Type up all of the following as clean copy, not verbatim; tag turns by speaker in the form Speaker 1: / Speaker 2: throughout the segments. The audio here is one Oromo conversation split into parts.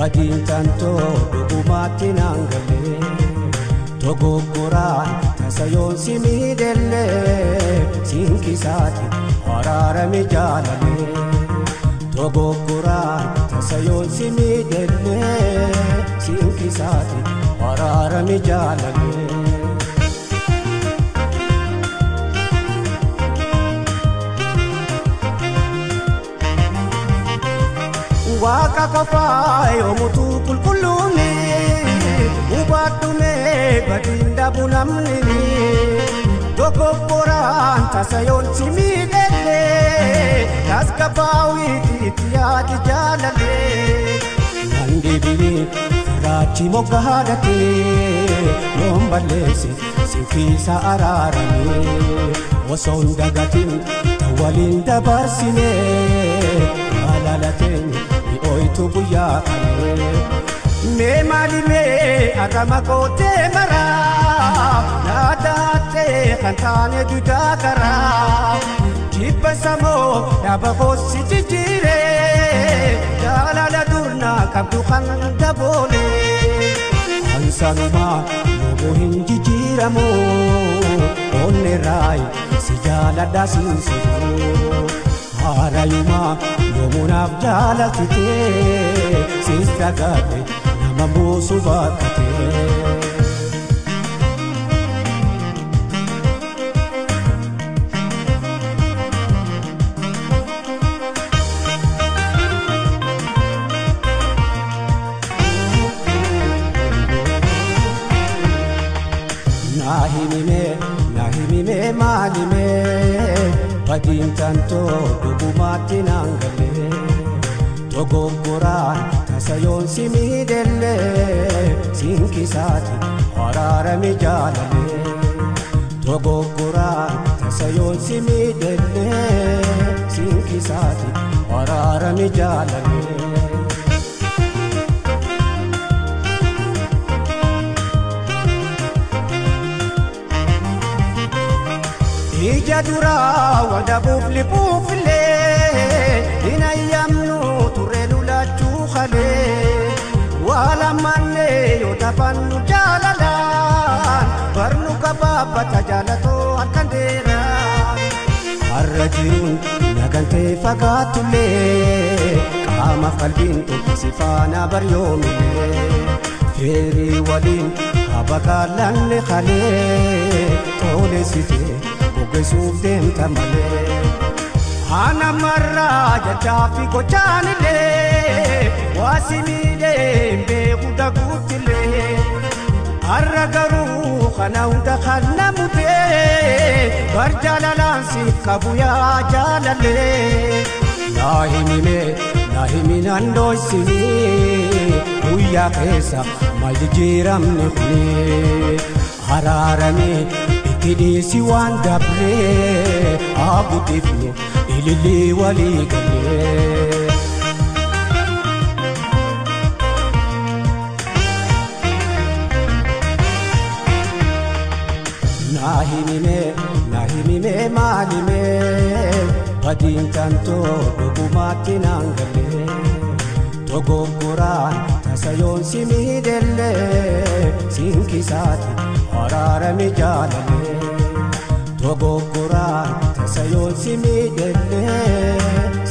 Speaker 1: badin tanto dhugumatti nangale dogoggoraan tasayoon si miidelle sinkisaati waraarame jaalale dogoggoraan tasayoon si miidelle sinkisaati waraarame jaalale Waka kafayo mutu kulkuluni ubatume badinda bunamni dogogoran tasayon simidele kaskabawi tiyati jalale mandibini rachi mogahadate lombalesi sifisa ararani wasonda gatin tawalin dabarsine alalaten oitu buya me mali me agama kote mara nadate khantane dudakara jibasamo yabagosi jijire jalala durna kabdu khanda bole ansanuma logo hinjijiramo onne rai sijala dasinsu harayuma yomunaf jalatite sistagate namabusu vakate nahimime malime badin tanto dhugumatti nangale dogoggoraan tasayoon si miidelle sinkisaati waraarame jaalale dogoggoraan tasayoon si miidelle sinkisaati waraarame jaalale Ijadura wada bufli bufle inayamnu turelu la chukhale wala manne yotapannu jalalan barnu kababa tajalato akandera arrajun nagante fagatule qama qalbin sifana baryomile feri walin abakalan khale tole site Besuf dem tamale Ana marra jachafi ko chanile wasimile be kuda kutile arragaru khana uda khana mute barjalalan si kabuya jalale nahimine andoisini uya kesa maljiram ne khuni hararame Kidisi wanda bre abu tifnu ilili wali gale nahimime malime badin tanto dhugumatti nangale dogoggoraan tasayoon si miidelle sinkisaati waraarame jaalale dogoggoraan tasayoon si miidelle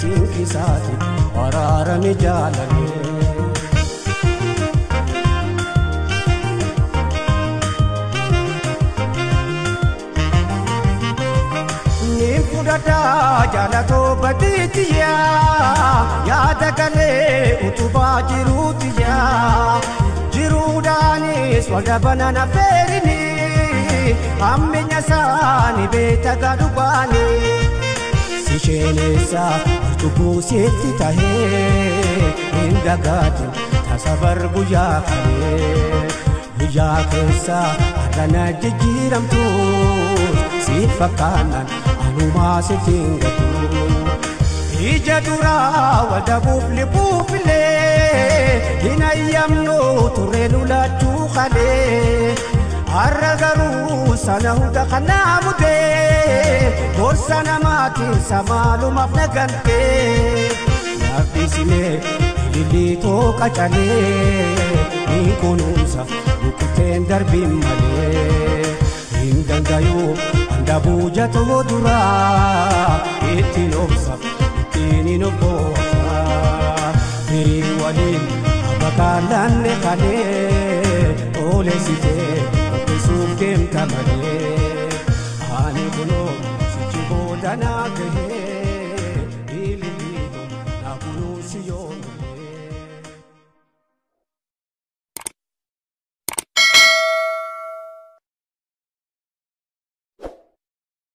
Speaker 1: sinkisaati waraarame jaalale Nimfudada jalato baditiya yaada galee utubaa jirutiya jiruudhaanis wada banana feerini ammenya saani beeta gadhubaani si sheeneessa utubuu sitti tahee hin dagaatin tasabar guyyaa kalee guyyaa keessa har'ana jijjiiramtu si fakkaanan anumaa si fingatu Ijadura wada bufli bufle inayamnu turelu la chukhale arragaru sana huda khana mute borsana mati samalu mafnagante nabisime Lilitoo qacalee ni kunuunsa bukuteen darbiin malee hin dandayuu handabuu jatoo duraa ittiin obsa ittiin hin obboosa firii waliin abakaalanne kalee oleessitee obbisuuf deemta malee.